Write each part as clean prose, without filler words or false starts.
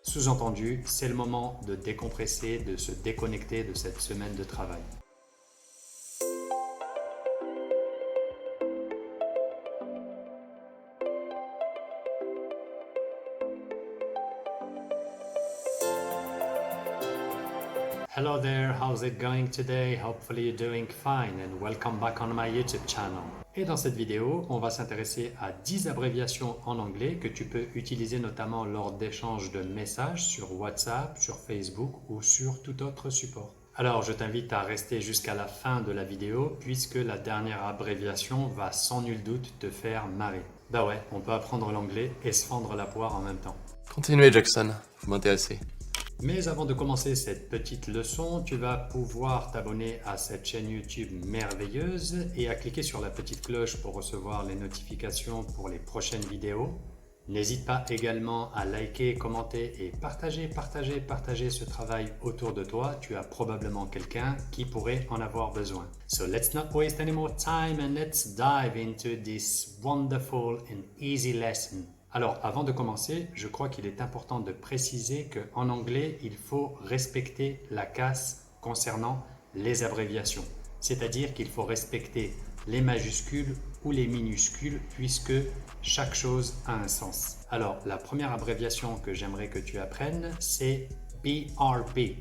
Sous-entendu, c'est le moment de décompresser, de se déconnecter de cette semaine de travail. Hello there, how's it going today? Hopefully you're doing fine and welcome back on my YouTube channel. Et dans cette vidéo, on va s'intéresser à 10 abréviations en anglais que tu peux utiliser notamment lors d'échanges de messages sur WhatsApp, sur Facebook ou sur tout autre support. Alors je t'invite à rester jusqu'à la fin de la vidéo puisque la dernière abréviation va sans nul doute te faire marrer. Bah ouais, on peut apprendre l'anglais et se fendre la poire en même temps. Continuez Jackson, vous m'intéressez. Mais avant de commencer cette petite leçon, tu vas pouvoir t'abonner à cette chaîne YouTube merveilleuse et à cliquer sur la petite cloche pour recevoir les notifications pour les prochaines vidéos. N'hésite pas également à liker, commenter et partager ce travail autour de toi. Tu as probablement quelqu'un qui pourrait en avoir besoin. So let's not waste any more time and let's dive into this wonderful and easy lesson. Alors, avant de commencer, je crois qu'il est important de préciser qu'en anglais, il faut respecter la casse concernant les abréviations. C'est-à-dire qu'il faut respecter les majuscules ou les minuscules puisque chaque chose a un sens. Alors, la première abréviation que j'aimerais que tu apprennes, c'est BRB.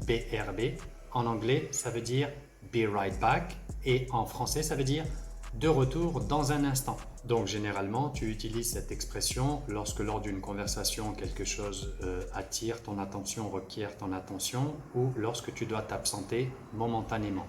BRB. En anglais, ça veut dire Be Right Back et en français, ça veut dire de retour dans un instant. Donc généralement, tu utilises cette expression lorsque lors d'une conversation, quelque chose attire ton attention, requiert ton attention ou lorsque tu dois t'absenter momentanément.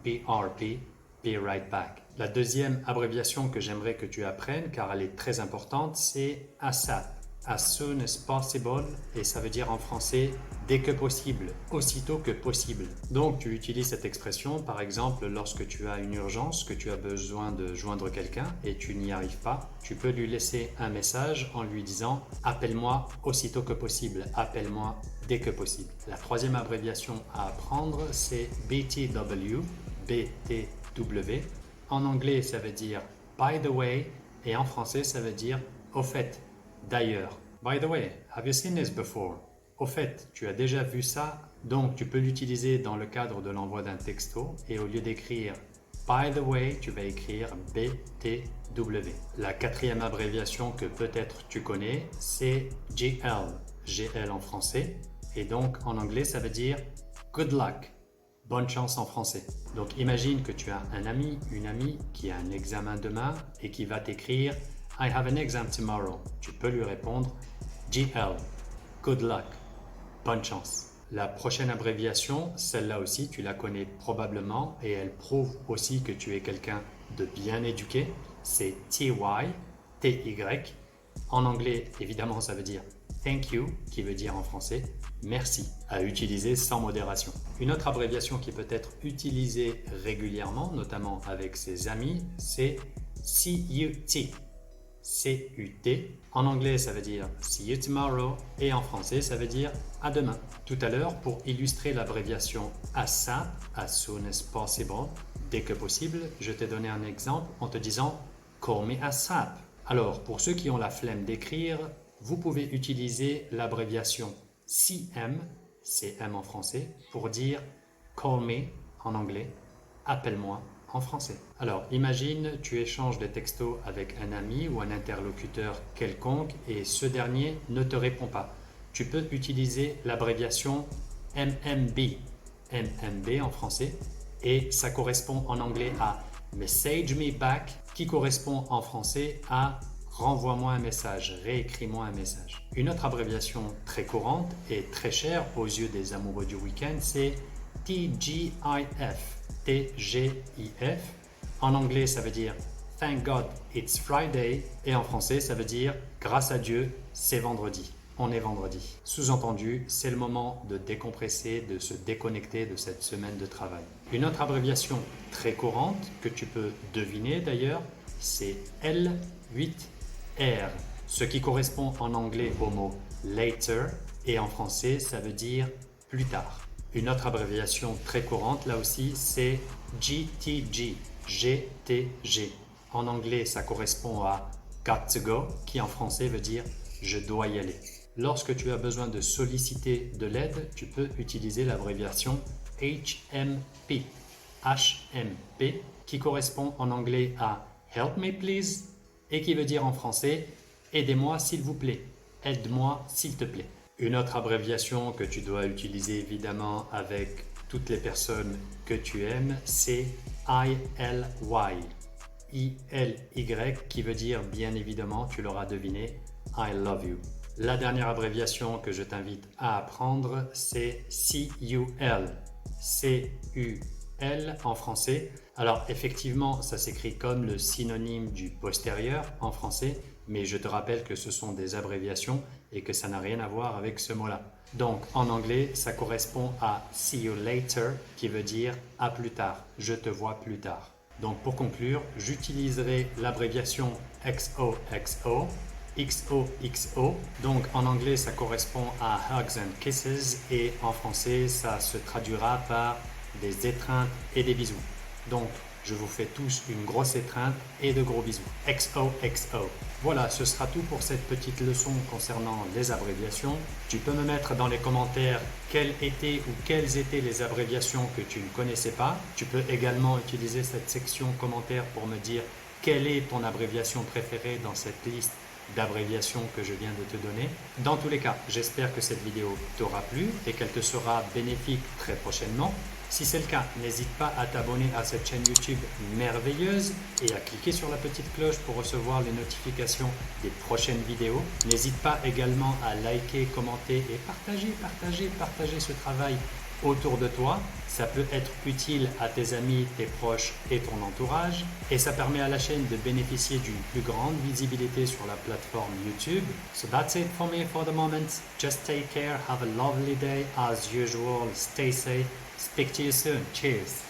BRB, Be Right Back. La deuxième abréviation que j'aimerais que tu apprennes, car elle est très importante, c'est ASAP. As soon as possible, et ça veut dire en français dès que possible, aussitôt que possible. Donc tu utilises cette expression par exemple lorsque tu as une urgence, que tu as besoin de joindre quelqu'un et tu n'y arrives pas, tu peux lui laisser un message en lui disant appelle-moi aussitôt que possible, appelle-moi dès que possible. La troisième abréviation à apprendre c'est BTW, BTW. En anglais ça veut dire by the way et en français ça veut dire au fait. D'ailleurs, by the way, have you seen this before? Au fait, tu as déjà vu ça, donc tu peux l'utiliser dans le cadre de l'envoi d'un texto et au lieu d'écrire by the way, tu vas écrire BTW. La quatrième abréviation que peut-être tu connais, c'est GL. GL en français et donc en anglais ça veut dire good luck. Bonne chance en français. Donc imagine que tu as un ami, une amie qui a un examen demain et qui va t'écrire I have an exam tomorrow. Tu peux lui répondre GL, good luck, bonne chance. La prochaine abréviation, celle-là aussi, tu la connais probablement et elle prouve aussi que tu es quelqu'un de bien éduqué. C'est TY, TY. En anglais, évidemment, ça veut dire thank you, qui veut dire en français merci, à utiliser sans modération. Une autre abréviation qui peut être utilisée régulièrement, notamment avec ses amis, c'est CUT. CUT. En anglais, ça veut dire see you tomorrow et en français, ça veut dire à demain. Tout à l'heure, pour illustrer l'abréviation ASAP, as soon as possible, dès que possible, je t'ai donné un exemple en te disant call me ASAP. Alors, pour ceux qui ont la flemme d'écrire, vous pouvez utiliser l'abréviation CM, CM en français, pour dire call me en anglais, appelle-moi en français. Alors, imagine, tu échanges des textos avec un ami ou un interlocuteur quelconque et ce dernier ne te répond pas. Tu peux utiliser l'abréviation MMB, MMB en français, et ça correspond en anglais à Message me back, qui correspond en français à renvoie-moi un message, réécris-moi un message. Une autre abréviation très courante et très chère aux yeux des amoureux du week-end, c'est TGIF. TGIF. En anglais, ça veut dire Thank God it's Friday et en français, ça veut dire Grâce à Dieu, c'est vendredi. On est vendredi. Sous-entendu, c'est le moment de décompresser, de se déconnecter de cette semaine de travail. Une autre abréviation très courante que tu peux deviner d'ailleurs, c'est L8R, ce qui correspond en anglais au mot later et en français, ça veut dire plus tard. Une autre abréviation très courante, là aussi, c'est GTG, GTG. En anglais, ça correspond à got to go, qui en français veut dire je dois y aller. lorsque tu as besoin de solliciter de l'aide, tu peux utiliser l'abréviation HMP, HMP, qui correspond en anglais à Help me please et qui veut dire en français Aidez-moi s'il vous plaît, aide-moi s'il te plaît. Une autre abréviation que tu dois utiliser évidemment avec toutes les personnes que tu aimes, c'est ILY. ILY qui veut dire bien évidemment, tu l'auras deviné, I love you. La dernière abréviation que je t'invite à apprendre, c'est CUL. CUL en français. Alors effectivement, ça s'écrit comme le synonyme du postérieur en français, mais je te rappelle que ce sont des abréviations et que ça n'a rien à voir avec ce mot-là. Donc en anglais, ça correspond à see you later qui veut dire à plus tard, je te vois plus tard. Donc pour conclure, j'utiliserai l'abréviation XOXO, XOXO. Donc en anglais, ça correspond à Hugs and Kisses et en français, ça se traduira par des étreintes et des bisous. Donc je vous fais tous une grosse étreinte et de gros bisous. XOXO. Voilà, ce sera tout pour cette petite leçon concernant les abréviations. Tu peux me mettre dans les commentaires quelles étaient ou quelles étaient les abréviations que tu ne connaissais pas. Tu peux également utiliser cette section commentaires pour me dire quelle est ton abréviation préférée dans cette liste d'abréviations que je viens de te donner. Dans tous les cas, j'espère que cette vidéo t'aura plu et qu'elle te sera bénéfique très prochainement. Si c'est le cas, n'hésite pas à t'abonner à cette chaîne YouTube merveilleuse et à cliquer sur la petite cloche pour recevoir les notifications des prochaines vidéos. N'hésite pas également à liker, commenter et partager ce travail autour de toi. Ça peut être utile à tes amis, tes proches et ton entourage. Et ça permet à la chaîne de bénéficier d'une plus grande visibilité sur la plateforme YouTube. So that's it for me for the moment. Just take care, have a lovely day. As usual, stay safe. Speak to you soon. Cheers.